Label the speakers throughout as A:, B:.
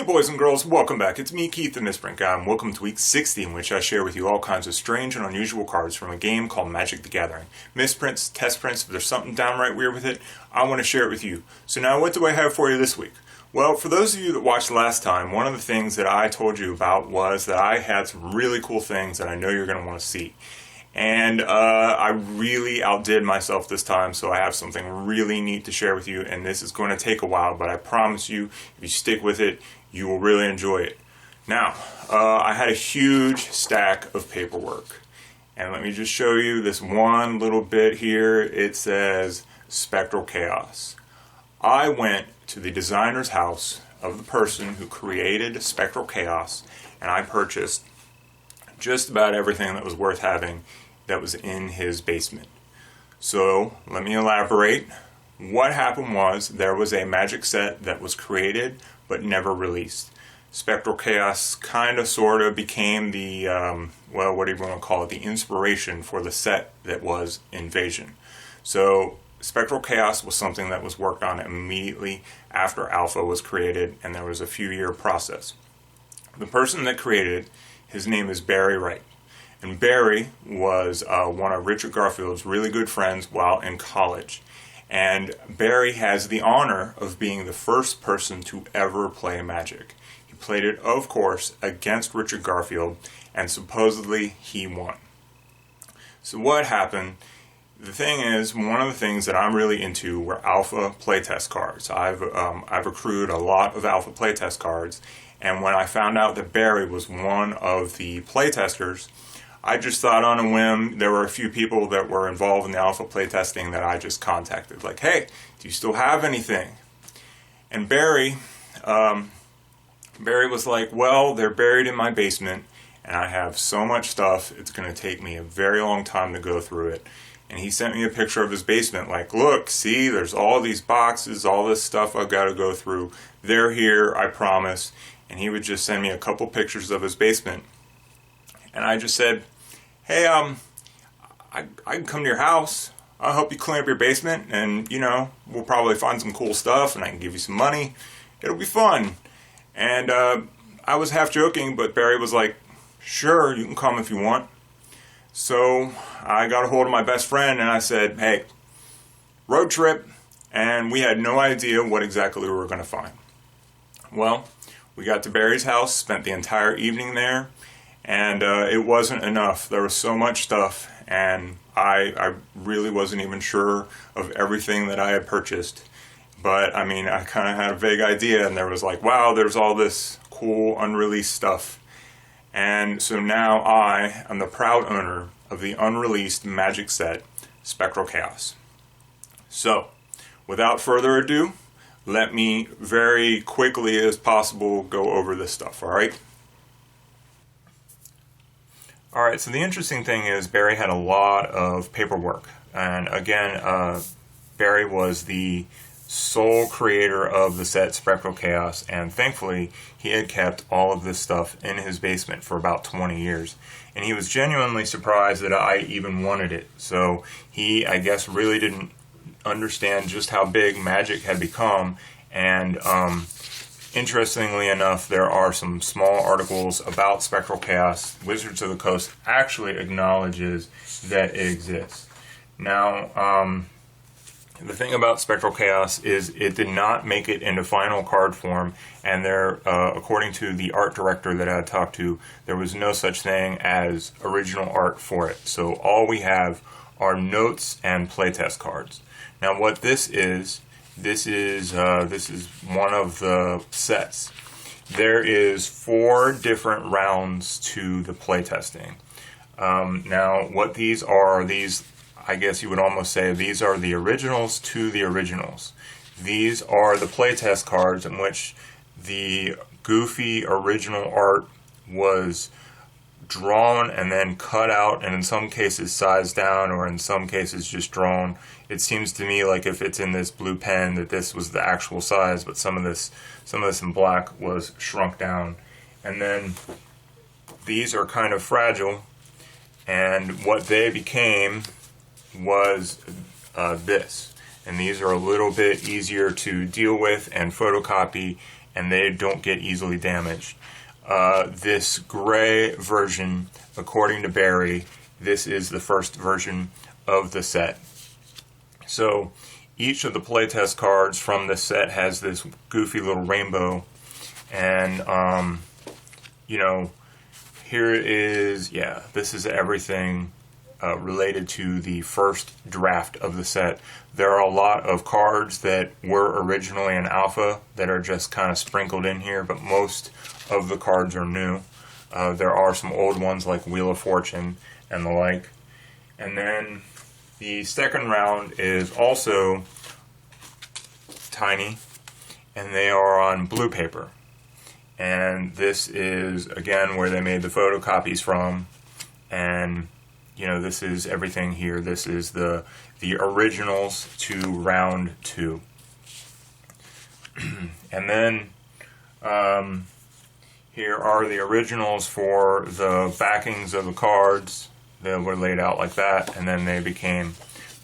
A: Hey boys and girls, welcome back. It's me, Keith the Misprint Guy, and welcome to week 60, in which I share with you all kinds of strange and unusual cards from a game called Magic the Gathering. Misprints, test prints, if there's something downright weird with it, I want to share it with you. So now what do I have for you this week? Well, for those of you that watched last time, one of the things that I told you about was that I had some really cool things that I know you're going to want to see. And I really outdid myself this time, so I have something really neat to share with you, and this is going to take a while, but I promise you, if you stick with it, you will really enjoy it. Now, I had a huge stack of paperwork, and let me just show you this one little bit here. It says Spectral Chaos. I went to the designer's house of the person who created Spectral Chaos, and I purchased just about everything that was worth having that was in his basement. So let me elaborate. What happened was there was a magic set that was created but never released. Spectral Chaos kind of sort of became the, well, what do you want to call it, the inspiration for the set that was Invasion. So Spectral Chaos was something that was worked on immediately after Alpha was created, and there was a few-year process. The person that created it, his name is Barry Wright. And Barry was one of Richard Garfield's really good friends while in college. And Barry has the honor of being the first person to ever play Magic. He played it, of course, against Richard Garfield, and supposedly he won. So what happened? The thing is, one of the things that I'm really into were alpha playtest cards. I've accrued a lot of alpha playtest cards, and when I found out that Barry was one of the playtesters, I just thought on a whim, there were a few people that were involved in the alpha playtesting that I just contacted. Like, hey, do you still have anything? And Barry was like, well, they're buried in my basement, and I have so much stuff, it's going to take me a very long time to go through it. And he sent me a picture of his basement, like, look, see, there's all these boxes, all this stuff I've got to go through. They're here, I promise. And he would just send me a couple pictures of his basement. And I just said, hey, I can come to your house. I'll help you clean up your basement, and, you know, we'll probably find some cool stuff, and I can give you some money. It'll be fun. And I was half joking, but Barry was like, sure, you can come if you want. So I got a hold of my best friend, and I said, hey, road trip, and we had no idea what exactly we were going to find. Well, we got to Barry's house, spent the entire evening there, and it wasn't enough. There was so much stuff, and I really wasn't even sure of everything that I had purchased. But, I mean, I kind of had a vague idea, and there was like, wow, there's all this cool unreleased stuff. And so now I am the proud owner of the unreleased Magic set, Spectral Chaos. So, without further ado, let me very quickly as possible go over this stuff, alright? Alright, so the interesting thing is Barry had a lot of paperwork. And again, Barry was the sole creator of the set Spectral Chaos, and thankfully he had kept all of this stuff in his basement for about 20 years. And he was genuinely surprised that I even wanted it. So he, I guess, really didn't understand just how big Magic had become. And interestingly enough, there are some small articles about Spectral Chaos. Wizards of the Coast actually acknowledges that it exists. Now, the thing about Spectral Chaos is it did not make it into final card form, and there, according to the art director that I had talked to, there was no such thing as original art for it. So all we have are notes and playtest cards. Now, what this is one of the sets. There is 4 different rounds to the playtesting. Now, what these are, I guess you would almost say these are the originals to the originals. These are the playtest cards in which the goofy original art was drawn and then cut out, and in some cases sized down, or in some cases just drawn. It seems to me like if it's in this blue pen that this was the actual size, but some of this in black was shrunk down. And then these are kind of fragile, and what they became was this. And these are a little bit easier to deal with and photocopy and they don't get easily damaged. This gray version, according to Barry, this is the first version of the set. So each of the playtest cards from the set has this goofy little rainbow, and you know, here it is. Yeah, this is everything related to the first draft of the set. There are a lot of cards that were originally in alpha that are just kind of sprinkled in here, but most of the cards are new. There are some old ones like Wheel of Fortune and the like. And then the second round is also tiny, and they are on blue paper. And this is, again, where they made the photocopies from. And, you know, this is everything here. This is the originals to round 2. And then here are the originals for the backings of the cards that were laid out like that, and then they became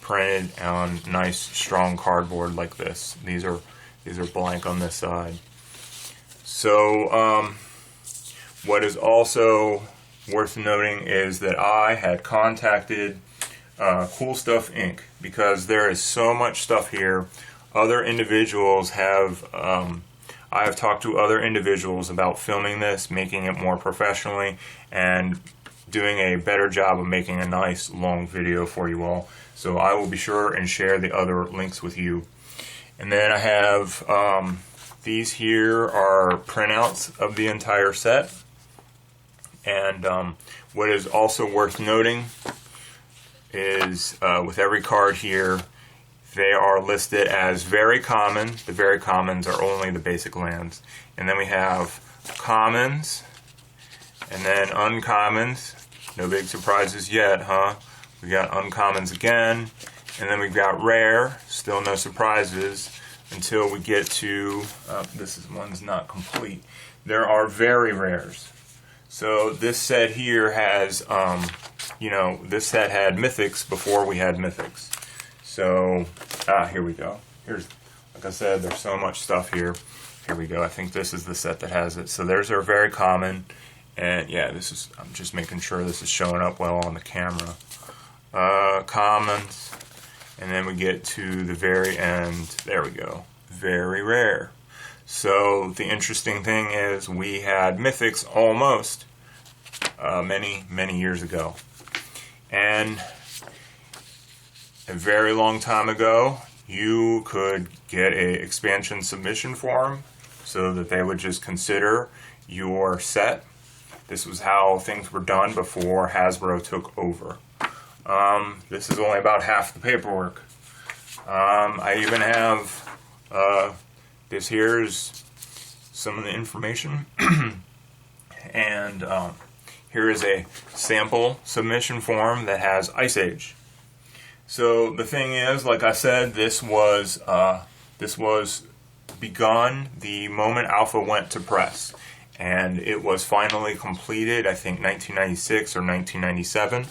A: printed on nice strong cardboard like this. These are blank on this side. So what is also worth noting is that I had contacted Cool Stuff Inc. because there is so much stuff here. Other individuals have I have talked to other individuals about filming this, making it more professionally, and doing a better job of making a nice long video for you all. So I will be sure and share the other links with you. And then I have these here are printouts of the entire set. And what is also worth noting is with every card here, they are listed as very common. The very commons are only the basic lands. And then we have commons, and then uncommons. No big surprises yet, huh? We got uncommons again, and then we've got rare. Still no surprises until we get to, one's not complete. There are very rares. So this set here has, this set had mythics before we had mythics. So, here we go. Here's, like I said, there's so much stuff here. Here we go. I think this is the set that has it. So there's our very common. And yeah, I'm just making sure this is showing up well on the camera. Commons. And then we get to the very end. There we go. Very rare. So the interesting thing is we had mythics almost many, many years ago. And a very long time ago, you could get a expansion submission form so that they would just consider your set. This was how things were done before Hasbro took over. This is only about half the paperwork. I even have this here's some of the information. And here is a sample submission form that has Ice Age. So the thing is, like I said, this was begun the moment Alpha went to press, and it was finally completed, I think 1996 or 1997.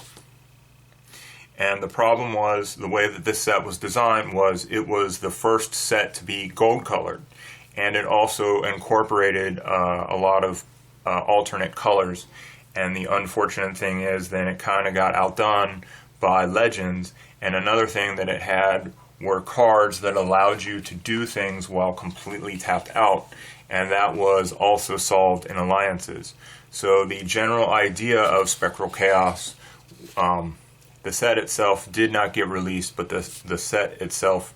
A: And the problem was, the way that this set was designed was, it was the first set to be gold colored, and it also incorporated a lot of alternate colors. And the unfortunate thing is, then it kind of got outdone by Legends. And another thing that it had were cards that allowed you to do things while completely tapped out, and that was also solved in alliances. So the general idea of Spectral Chaos, the set itself did not get released, but the set itself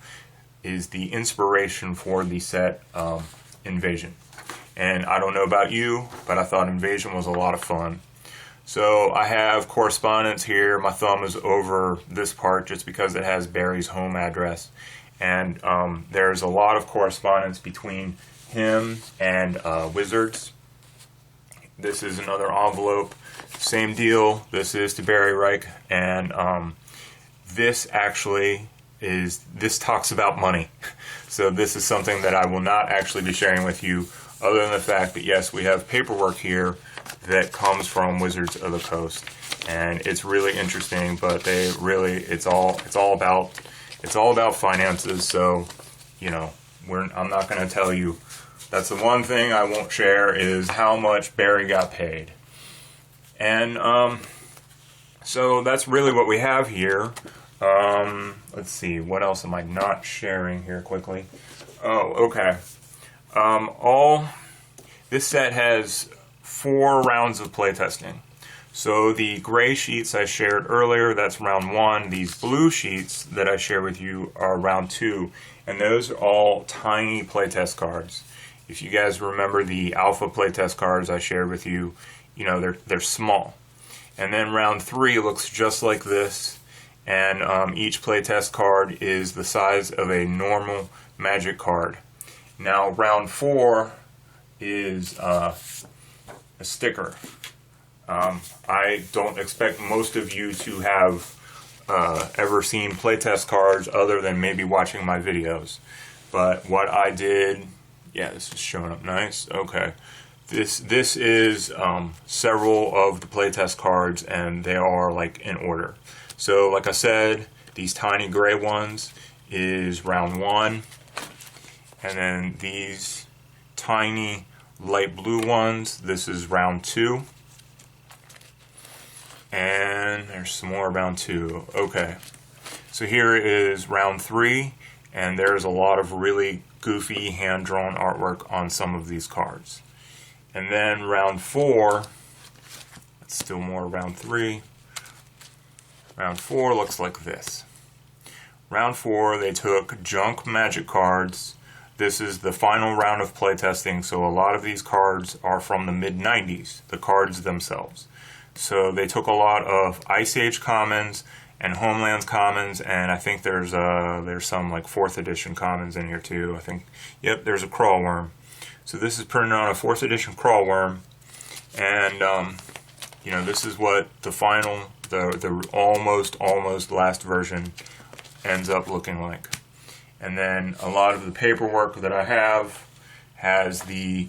A: is the inspiration for the set Invasion. And I don't know about you, but I thought Invasion was a lot of fun. So I have correspondence here. My thumb is over this part just because it has Barry's home address. And there's a lot of correspondence between him and Wizards. This is another envelope. Same deal. This is to Barry Reich. And this actually this talks about money. So this is something that I will not actually be sharing with you, other than the fact that, yes, we have paperwork here that comes from Wizards of the Coast, and it's really interesting. But they really, it's all about finances. So, I'm not going to tell you That's the one thing I won't share, is how much Barry got paid. And so that's really what we have here. Let's see, what else am I not sharing here quickly? Oh, okay. This set has 4 rounds of playtesting. So the gray sheets I shared earlier, that's round 1. These blue sheets that I share with you are round 2. And those are all tiny playtest cards. If you guys remember the alpha playtest cards I shared with you, you know, they're small. And then round 3 looks just like this. And each playtest card is the size of a normal Magic card. Now round 4 is a sticker. I don't expect most of you to have ever seen playtest cards other than maybe watching my videos. But what I did, yeah, this is showing up nice. Okay, this is several of the playtest cards, and they are like in order. So like I said, these tiny gray ones is round 1, and then these tiny light blue ones, this is round 2. And there's some more round 2. Okay, so here is round 3, and there's a lot of really goofy hand-drawn artwork on some of these cards. And then round 4, that's still more round 3. Round 4 looks like this. Round 4, they took junk Magic cards. This is the final round of playtesting, so a lot of these cards are from the mid-90s, the cards themselves. So they took a lot of Ice Age commons and Homelands commons, and I think there's some like 4th edition commons in here too. I think, yep, there's a Crawlworm. So this is printed on a 4th edition Crawlworm, and you know, this is what the final, the almost last version ends up looking like. And then a lot of the paperwork that I have has the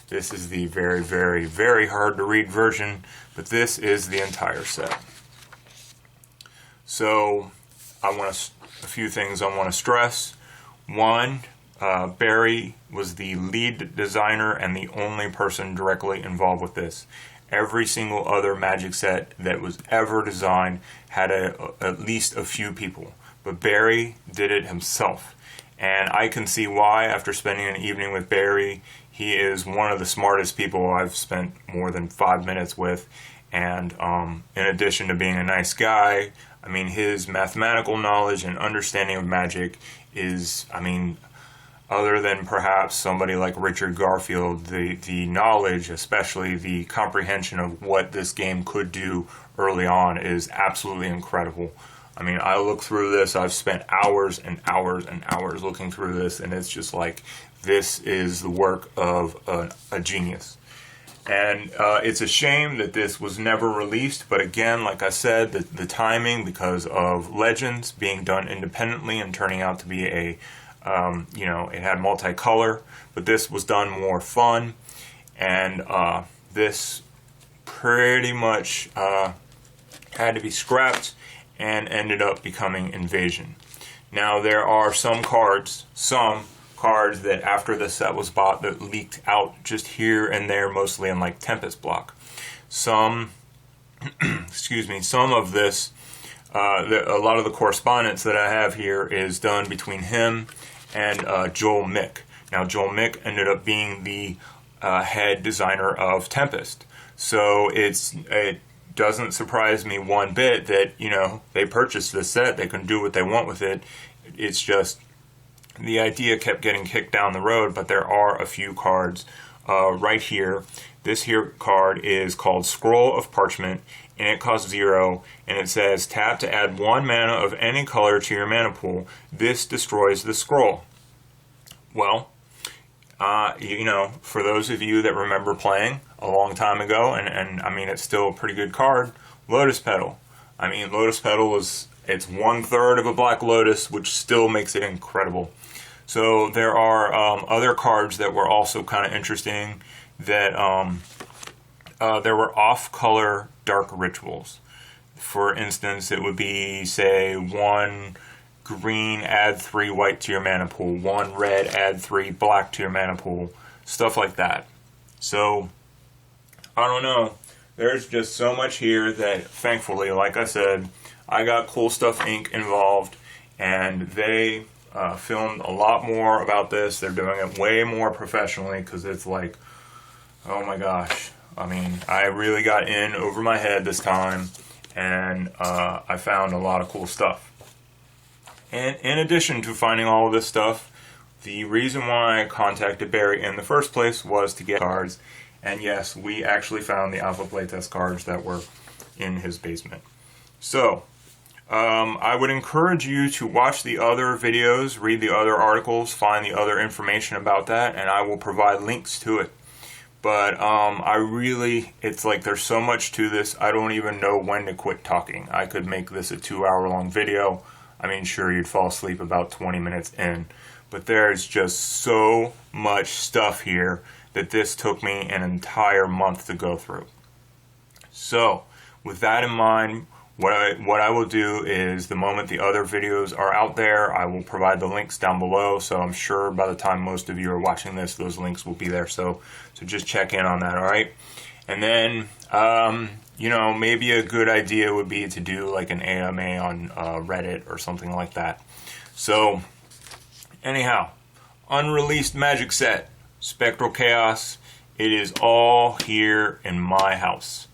A: this is the very, very, very hard to read version, but this is the entire set. So a few things I want to stress. One, Barry was the lead designer and the only person directly involved with this. Every single other Magic set that was ever designed had at least a few people, but Barry did it himself. And I can see why after spending an evening with Barry. He is one of the smartest people I've spent more than 5 minutes with, and in addition to being a nice guy, I mean, his mathematical knowledge and understanding of Magic is, I mean, other than perhaps somebody like Richard Garfield, the knowledge, especially the comprehension of what this game could do early on, is absolutely incredible. I mean, I look through this, I've spent hours and hours and hours looking through this, and it's just like, this is the work of a genius. And it's a shame that this was never released, but again, like I said, the timing, because of Legends being done independently and turning out to be a, you know, it had multicolor, but this was done more fun, and this pretty much had to be scrapped and ended up becoming Invasion. Now, there are some cards that after the set was bought that leaked out just here and there, mostly in like Tempest block. Some, excuse me, some of this, a lot of the correspondence that I have here is done between him and Joel Mick. Now, Joel Mick ended up being the head designer of Tempest. So it doesn't surprise me one bit that, you know, they purchased this set, they can do what they want with it. It's just the idea kept getting kicked down the road, but there are a few cards right here. This here card is called Scroll of Parchment, and it costs 0, and it says tap to add 1 mana of any color to your mana pool. This destroys the scroll. Well, you know, for those of you that remember playing a long time ago, and I mean, it's still a pretty good card, Lotus Petal. I mean, Lotus Petal it's 1/3 of a Black Lotus, which still makes it incredible. So there are other cards that were also kind of interesting, that there were off-color dark rituals. For instance, it would be, say, 1 green, add 3 white to your mana pool, 1 red, add 3 black to your mana pool, stuff like that. So, I don't know. There's just so much here that, thankfully, like I said, I got Cool Stuff Inc. involved, and they filmed a lot more about this. They're doing it way more professionally, because it's like, oh my gosh. I mean, I really got in over my head this time, and I found a lot of cool stuff. And in addition to finding all of this stuff, the reason why I contacted Barry in the first place was to get cards. And yes, we actually found the Alpha Playtest cards that were in his basement. So, I would encourage you to watch the other videos, read the other articles, find the other information about that, and I will provide links to it. But it's like there's so much to this, I don't even know when to quit talking. I could make this a 2-hour-long video. I mean, sure, you'd fall asleep about 20 minutes in. But there's just so much stuff here that this took me an entire month to go through. So, with that in mind, what I will do is the moment the other videos are out there, I will provide the links down below. So I'm sure by the time most of you are watching this, those links will be there. So just check in on that, all right? And then, you know, maybe a good idea would be to do like an AMA on Reddit or something like that. So, anyhow, unreleased magic set, Spectral Chaos. It is all here in my house.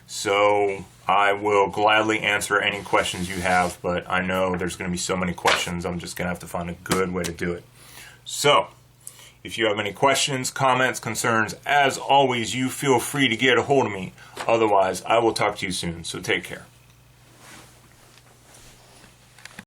A: So I will gladly answer any questions you have, but I know there's going to be so many questions, I'm just going to have to find a good way to do it. So, if you have any questions, comments, concerns, as always, you feel free to get a hold of me. Otherwise, I will talk to you soon, so take care.